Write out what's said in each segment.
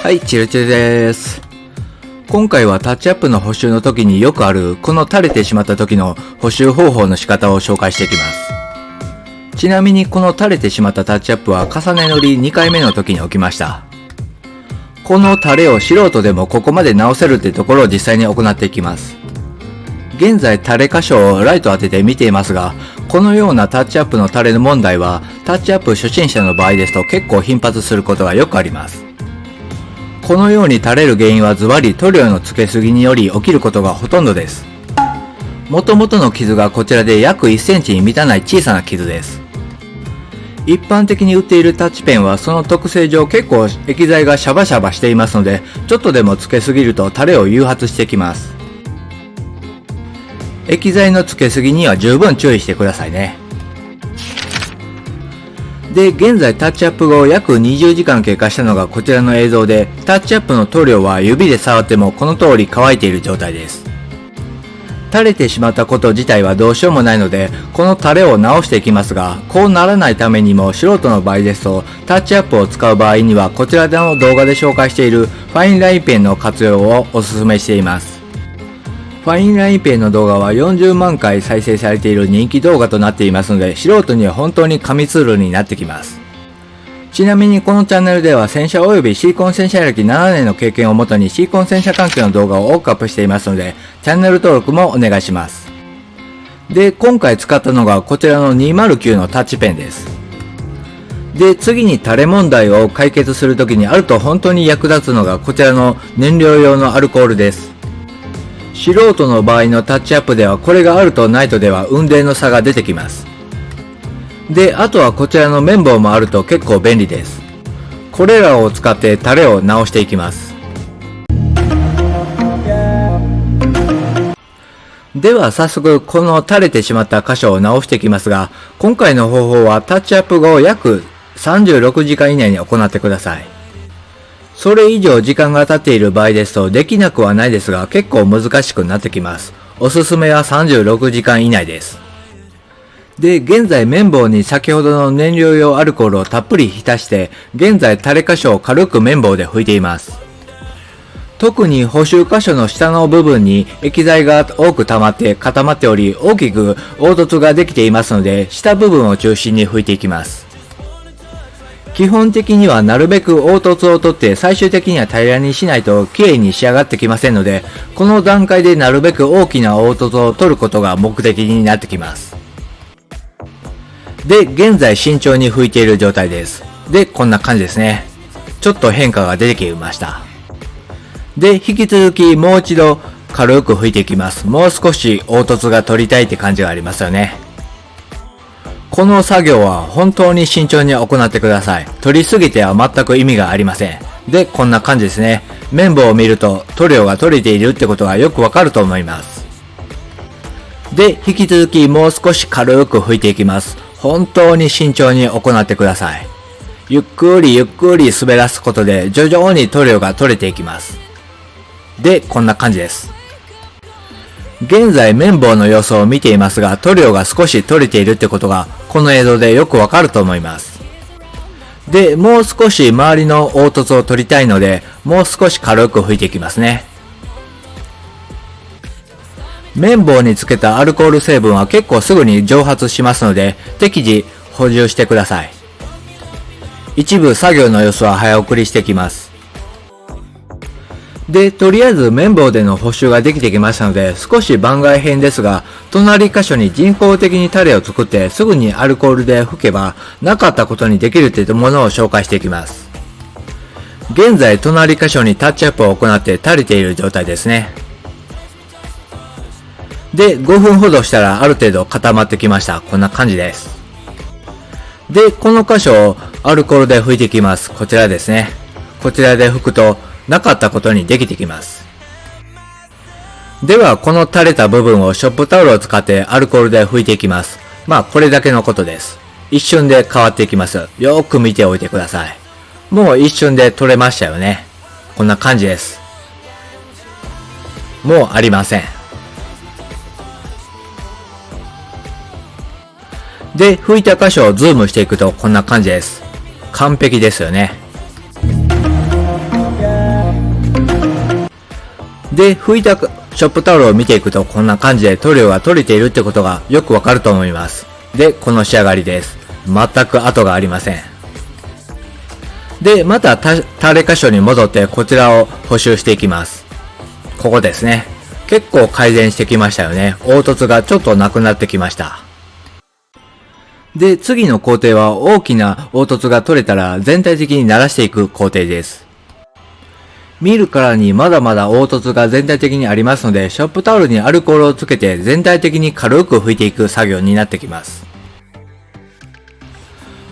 はい、チルチルです。今回はタッチアップの補修の時によくあるこの垂れてしまった時の補修方法の仕方を紹介していきます。ちなみにこの垂れてしまったタッチアップは重ね塗り2回目の時に起きました。この垂れを素人でもここまで直せるってところを実際に行っていきます。現在垂れ箇所をライト当てて見ていますが、このようなタッチアップの垂れの問題はタッチアップ初心者の場合ですと結構頻発することがよくあります。このように垂れる原因はズバリ塗料のつけすぎにより起きることがほとんどです。元々の傷がこちらで約1センチに満たない小さな傷です。一般的に売っているタッチペンはその特性上結構液剤がシャバシャバしていますので、ちょっとでもつけすぎると垂れを誘発してきます。液剤のつけすぎには十分注意してくださいね。で、現在タッチアップ後約20時間経過したのがこちらの映像で、タッチアップの塗料は指で触ってもこの通り乾いている状態です。垂れてしまったこと自体はどうしようもないので、この垂れを直していきますが、こうならないためにも素人の場合ですと、タッチアップを使う場合にはこちらの動画で紹介しているファインラインペンの活用をお勧めしています。ファインラインペンの動画は40万回再生されている人気動画となっていますので、素人には本当に神ツールになってきます。ちなみにこのチャンネルでは洗車及びシリコン洗車歴7年の経験をもとにシリコン洗車関係の動画を多くアップしていますので、チャンネル登録もお願いします。で、今回使ったのがこちらの209のタッチペンです。で、次に垂れ問題を解決するときにあると本当に役立つのがこちらの燃料用のアルコールです。素人の場合のタッチアップではこれがあるとないとでは雲泥の差が出てきます。で、あとはこちらの綿棒もあると結構便利です。これらを使って垂れを直していきます。では早速この垂れてしまった箇所を直していきますが、今回の方法はタッチアップ後約36時間以内に行ってください。それ以上時間が経っている場合ですとできなくはないですが結構難しくなってきます。おすすめは36時間以内です。で、現在綿棒に先ほどの燃料用アルコールをたっぷり浸して、現在垂れ箇所を軽く綿棒で拭いています。特に補修箇所の下の部分に液剤が多く溜まって固まっており、大きく凹凸ができていますので、下部分を中心に拭いていきます。基本的にはなるべく凹凸を取って最終的には平らにしないと綺麗に仕上がってきませんので、この段階でなるべく大きな凹凸を取ることが目的になってきます。で、現在慎重に拭いている状態です。で、こんな感じですね。ちょっと変化が出てきました。で、引き続きもう一度軽く拭いていきます。もう少し凹凸が取りたいって感じがありますよね。この作業は本当に慎重に行ってください。取りすぎては全く意味がありません。で、こんな感じですね。綿棒を見ると塗料が取れているってことがよくわかると思います。で、引き続きもう少し軽く拭いていきます。本当に慎重に行ってください。ゆっくりゆっくり滑らすことで徐々に塗料が取れていきます。で、こんな感じです。現在綿棒の様子を見ていますが、塗料が少し取れているってことがこの映像でよくわかると思います。で、もう少し周りの凹凸を取りたいので、もう少し軽く拭いていきますね。綿棒につけたアルコール成分は結構すぐに蒸発しますので、適時補充してください。一部作業の様子は早送りしてきます。で、とりあえず綿棒での補修ができてきましたので、少し番外編ですが、隣箇所に人工的に垂れを作ってすぐにアルコールで拭けばなかったことにできるというものを紹介していきます。現在隣箇所にタッチアップを行って垂れている状態ですね。で、5分ほどしたらある程度固まってきました。こんな感じです。で、この箇所をアルコールで拭いていきます。こちらですね。こちらで拭くとなかったことにできてきます。では、この垂れた部分をショップタオルを使ってアルコールで拭いていきます。まあ、これだけのことです。一瞬で変わっていきます。よーく見ておいてください。もう一瞬で取れましたよね。こんな感じです。もうありません。で、拭いた箇所をズームしていくとこんな感じです。完璧ですよね。で、拭いたショップタオルを見ていくとこんな感じで塗料が取れているってことがよくわかると思います。で、この仕上がりです。全く跡がありません。で、また垂れ箇所に戻ってこちらを補修していきます。ここですね。結構改善してきましたよね。凹凸がちょっとなくなってきました。で、次の工程は大きな凹凸が取れたら全体的に慣らしていく工程です。見るからにまだまだ凹凸が全体的にありますので、ショップタオルにアルコールをつけて全体的に軽く拭いていく作業になってきます。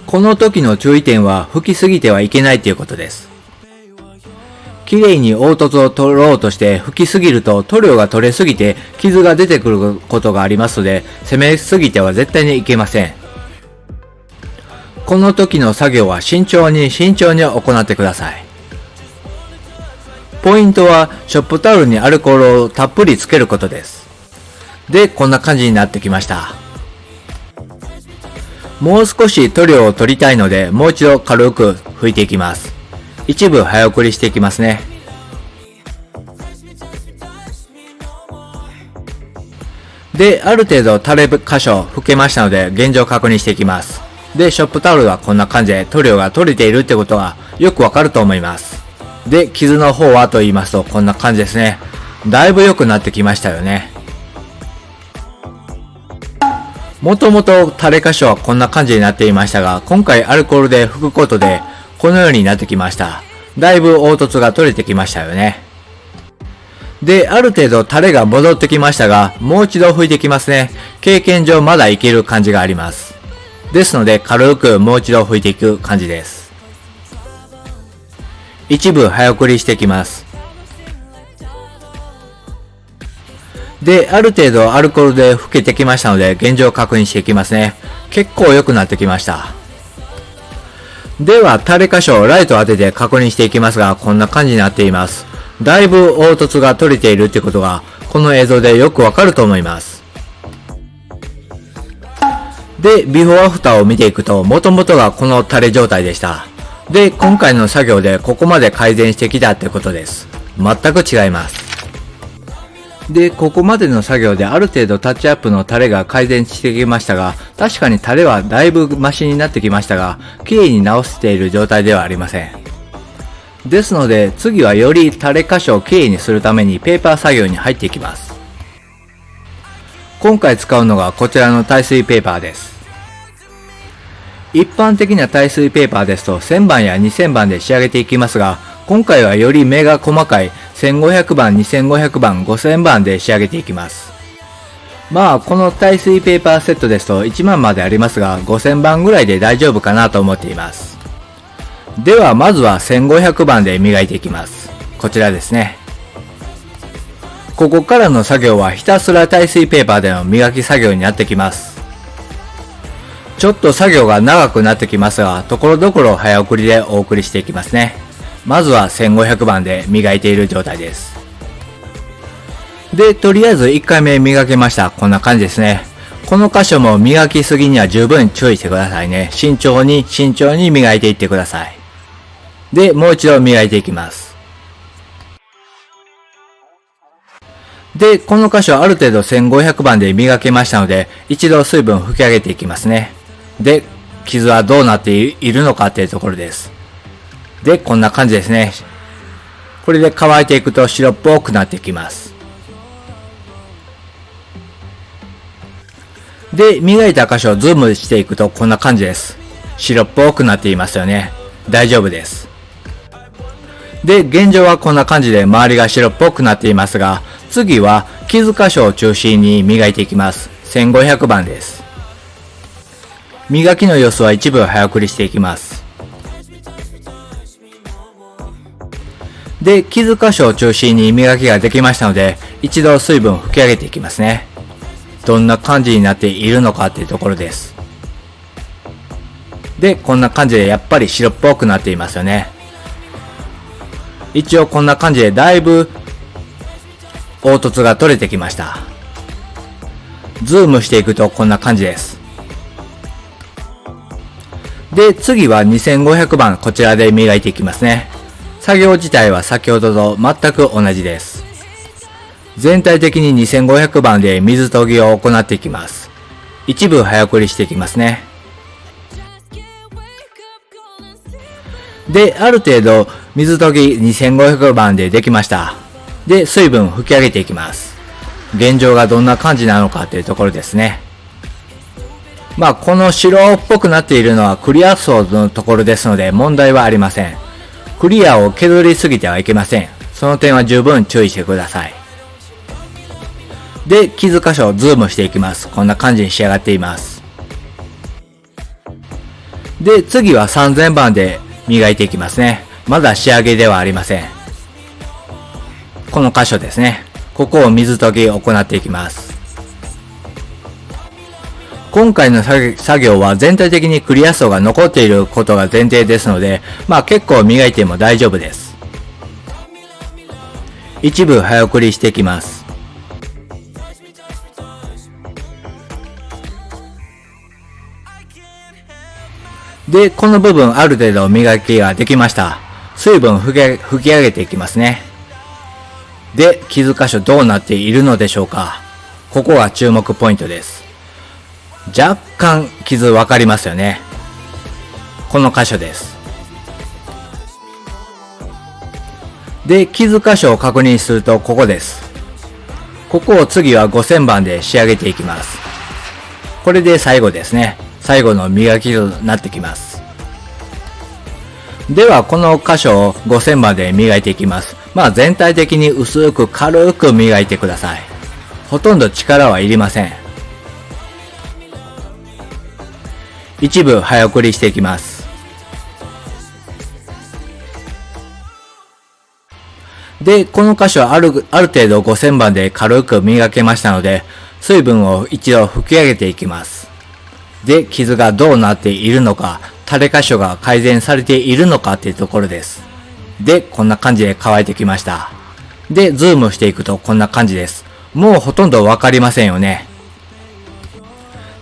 この時の注意点は拭きすぎてはいけないということです。綺麗に凹凸を取ろうとして拭きすぎると塗料が取れすぎて傷が出てくることがありますので、攻めすぎては絶対にいけません。この時の作業は慎重に行ってください。ポイントはショップタオルにアルコールをたっぷりつけることです。で、こんな感じになってきました。もう少し塗料を取りたいので、もう一度軽く拭いていきます。一部早送りしていきますね。で、ある程度垂れ箇所拭けましたので、現状確認していきます。で、ショップタオルはこんな感じで塗料が取れているってことがよくわかると思います。で、傷の方はと言いますとこんな感じですね。だいぶ良くなってきましたよね。もともと垂れ箇所はこんな感じになっていましたが、今回アルコールで拭くことでこのようになってきました。だいぶ凹凸が取れてきましたよね。で、ある程度垂れが戻ってきましたが、もう一度拭いてきますね。経験上まだいける感じがあります。ですので軽くもう一度拭いていく感じです。一部早送りしていきます。で、ある程度アルコールで拭けてきましたので、現状確認していきますね。結構良くなってきました。では、垂れ箇所をライトを当てて確認していきますが、こんな感じになっています。だいぶ凹凸が取れているということが、この映像でよくわかると思います。で、ビフォーアフターを見ていくと、元々がこの垂れ状態でした。で、今回の作業でここまで改善してきたってことです。全く違います。で、ここまでの作業である程度タッチアップの垂れが改善してきましたが、確かに垂れはだいぶマシになってきましたが、綺麗に直している状態ではありません。ですので、次はより垂れ箇所を綺麗にするためにペーパー作業に入っていきます。今回使うのがこちらの耐水ペーパーです。一般的な耐水ペーパーですと1000番や2000番で仕上げていきますが、今回はより目が細かい1500番、2500番、5000番で仕上げていきます。まあこの耐水ペーパーセットですと1万までありますが、5000番ぐらいで大丈夫かなと思っています。ではまずは1500番で磨いていきます。こちらですね。ここからの作業はひたすら耐水ペーパーでの磨き作業になってきます。ちょっと作業が長くなってきますが、ところどころ早送りでお送りしていきますね。まずは1500番で磨いている状態です。で、とりあえず1回目磨けました。こんな感じですね。この箇所も磨きすぎには十分注意してくださいね。慎重に磨いていってください。で、もう一度磨いていきます。で、この箇所ある程度1500番で磨けましたので、一度水分拭き上げていきますね。で、傷はどうなっているのかっていうところです。で、こんな感じですね。これで乾いていくと白っぽくなっていきます。で、磨いた箇所をズームしていくとこんな感じです。白っぽくなっていますよね。大丈夫です。で、現状はこんな感じで周りが白っぽくなっていますが、次は傷箇所を中心に磨いていきます。1500番です。磨きの様子は一部早送りしていきます。で、傷箇所を中心に磨きができましたので、一度水分を拭き上げていきますね。どんな感じになっているのかっていうところです。で、こんな感じでやっぱり白っぽくなっていますよね。一応こんな感じでだいぶ凹凸が取れてきました。ズームしていくとこんな感じです。で、次は2500番こちらで磨いていきますね。作業自体は先ほどと全く同じです。全体的に2500番で水研ぎを行っていきます。一部早送りしていきますね。で、ある程度水研ぎ2500番でできました。で、水分吹き上げていきます。現状がどんな感じなのかというところですね。まあ、この白っぽくなっているのはクリア層のところですので問題はありません。クリアを削りすぎてはいけません。その点は十分注意してください。で、傷箇所をズームしていきます。こんな感じに仕上がっています。で、次は3000番で磨いていきますね。まだ仕上げではありません。この箇所ですね。ここを水研ぎを行っていきます。今回の作業は全体的にクリア層が残っていることが前提ですので、まあ結構磨いても大丈夫です。一部早送りしていきます。で、この部分ある程度磨きができました。水分吹き上げていきますね。で、傷箇所どうなっているのでしょうか。ここが注目ポイントです。若干傷わかりますよね。この箇所です。で、傷箇所を確認するとここです。ここを次は5000番で仕上げていきます。これで最後ですね。最後の磨きとなってきます。ではこの箇所を5000番で磨いていきます。まあ全体的に薄く軽く磨いてください。ほとんど力はいりません。一部早送りしていきます。で、この箇所はある程度5000番で軽く磨けましたので、水分を一度吹き上げていきます。で、傷がどうなっているのか、垂れ箇所が改善されているのかっていうところです。で、こんな感じで乾いてきました。で、ズームしていくとこんな感じです。もうほとんどわかりませんよね。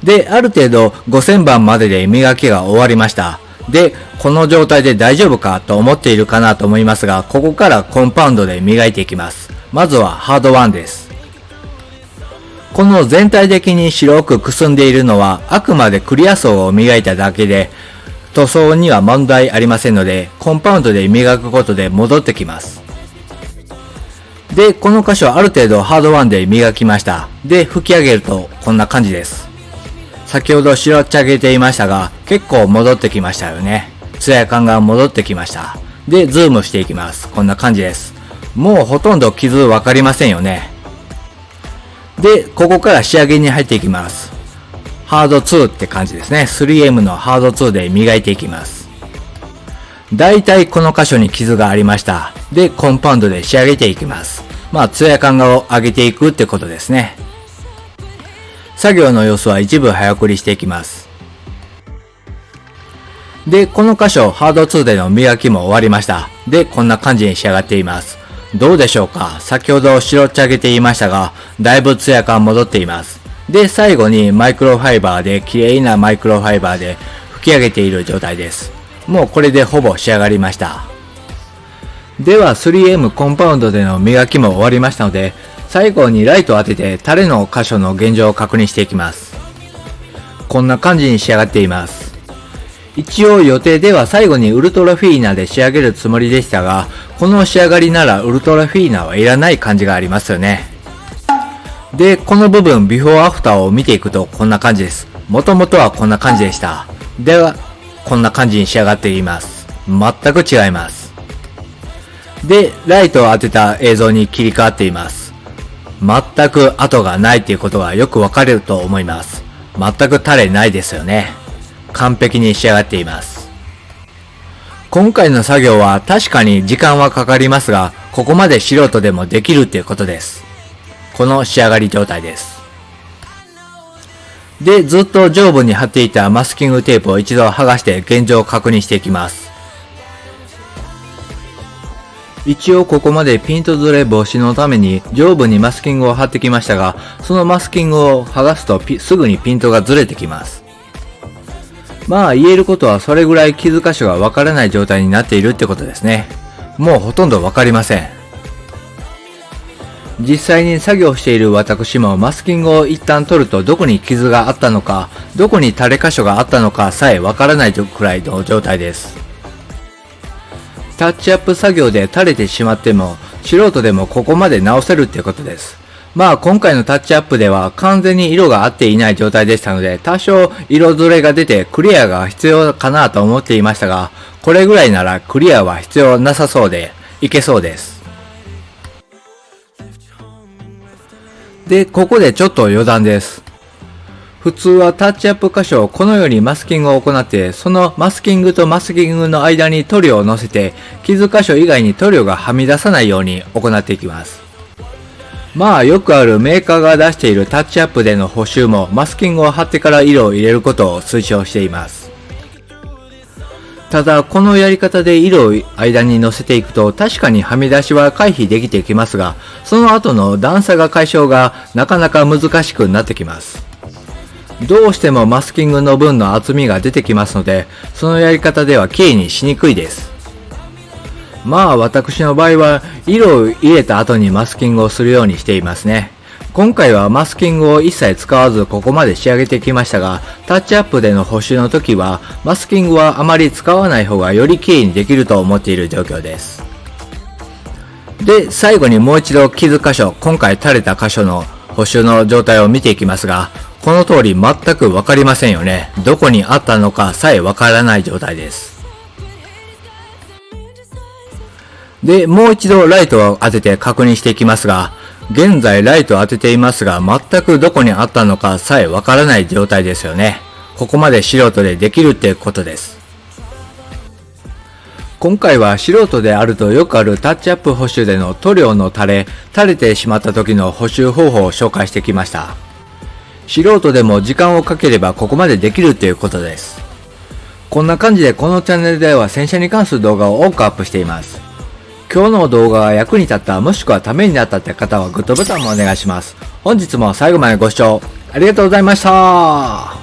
で、ある程度5000番までで磨きが終わりました。で、この状態で大丈夫かと思っているかなと思いますが、ここからコンパウンドで磨いていきます。まずはハード1です。この全体的に白くくすんでいるのはあくまでクリア層を磨いただけで、塗装には問題ありませんので、コンパウンドで磨くことで戻ってきます。で、この箇所はある程度ハード1で磨きました。で、吹き上げるとこんな感じです。先ほど白っちゃげていましたが、結構戻ってきましたよね。ツヤ感が戻ってきました。で、ズームしていきます。こんな感じです。もうほとんど傷わかりませんよね。で、ここから仕上げに入っていきます。ハード2って感じですね。3M のハード2で磨いていきます。だいたいこの箇所に傷がありました。で、コンパウンドで仕上げていきます。まあ、ツヤ感を上げていくってことですね。作業の様子は一部早送りしていきます。で、この箇所、ハード2での磨きも終わりました。で、こんな感じに仕上がっています。どうでしょうか？先ほど白っちゃげていましたが、だいぶツヤ感戻っています。で、最後にマイクロファイバーで、綺麗なマイクロファイバーで吹き上げている状態です。もうこれでほぼ仕上がりました。では 3M コンパウンドでの磨きも終わりましたので、最後にライトを当ててタレの箇所の現状を確認していきます。こんな感じに仕上がっています。一応予定では最後にウルトラフィーナで仕上げるつもりでしたが、この仕上がりならウルトラフィーナはいらない感じがありますよね。で、この部分ビフォーアフターを見ていくとこんな感じです。もともとはこんな感じでした。では、こんな感じに仕上がっています。全く違います。で、ライトを当てた映像に切り替わっています。全く跡がないっていうことがよくわかると思います。全く垂れないですよね。完璧に仕上がっています。今回の作業は確かに時間はかかりますが、ここまで素人でもできるっていうことです。この仕上がり状態です。で、ずっと上部に貼っていたマスキングテープを一度剥がして現状を確認していきます。一応ここまでピントずれ防止のために上部にマスキングを貼ってきましたが、そのマスキングを剥がすとすぐにピントがずれてきます。まあ言えることはそれぐらい傷箇所がわからない状態になっているってことですね。もうほとんどわかりません。実際に作業している私もマスキングを一旦取るとどこに傷があったのか、どこに垂れ箇所があったのかさえわからないくらいの状態です。タッチアップ作業で垂れてしまっても素人でもここまで直せるってことです。まあ今回のタッチアップでは完全に色が合っていない状態でしたので、多少色ずれが出てクリアが必要かなと思っていましたが、これぐらいならクリアは必要なさそうでいけそうです。で、ここでちょっと余談です。普通はタッチアップ箇所をこのようにマスキングを行って、そのマスキングとマスキングの間に塗料を乗せて、傷箇所以外に塗料がはみ出さないように行っていきます。まあよくあるメーカーが出しているタッチアップでの補修もマスキングを貼ってから色を入れることを推奨しています。ただこのやり方で色を間に乗せていくと確かにはみ出しは回避できてきますが、その後の段差が解消がなかなか難しくなってきます。どうしてもマスキングの分の厚みが出てきますので、そのやり方では綺麗にしにくいです。まあ私の場合は色を入れた後にマスキングをするようにしていますね。今回はマスキングを一切使わずここまで仕上げてきましたが、タッチアップでの補修の時はマスキングはあまり使わない方がより綺麗にできると思っている状況です。で、最後にもう一度傷箇所、今回垂れた箇所の補修の状態を見ていきますが、この通り全くわかりませんよね。どこにあったのかさえわからない状態です。で、もう一度ライトを当てて確認していきますが、現在ライトを当てていますが、全くどこにあったのかさえわからない状態ですよね。ここまで素人でできるってことです。今回は素人であるとよくあるタッチアップ補修での塗料の垂れてしまった時の補修方法を紹介してきました。素人でも時間をかければここまでできるということです。こんな感じでこのチャンネルでは洗車に関する動画を多くアップしています。今日の動画が役に立ったもしくはためになったって方はグッドボタンもお願いします。本日も最後までご視聴ありがとうございました。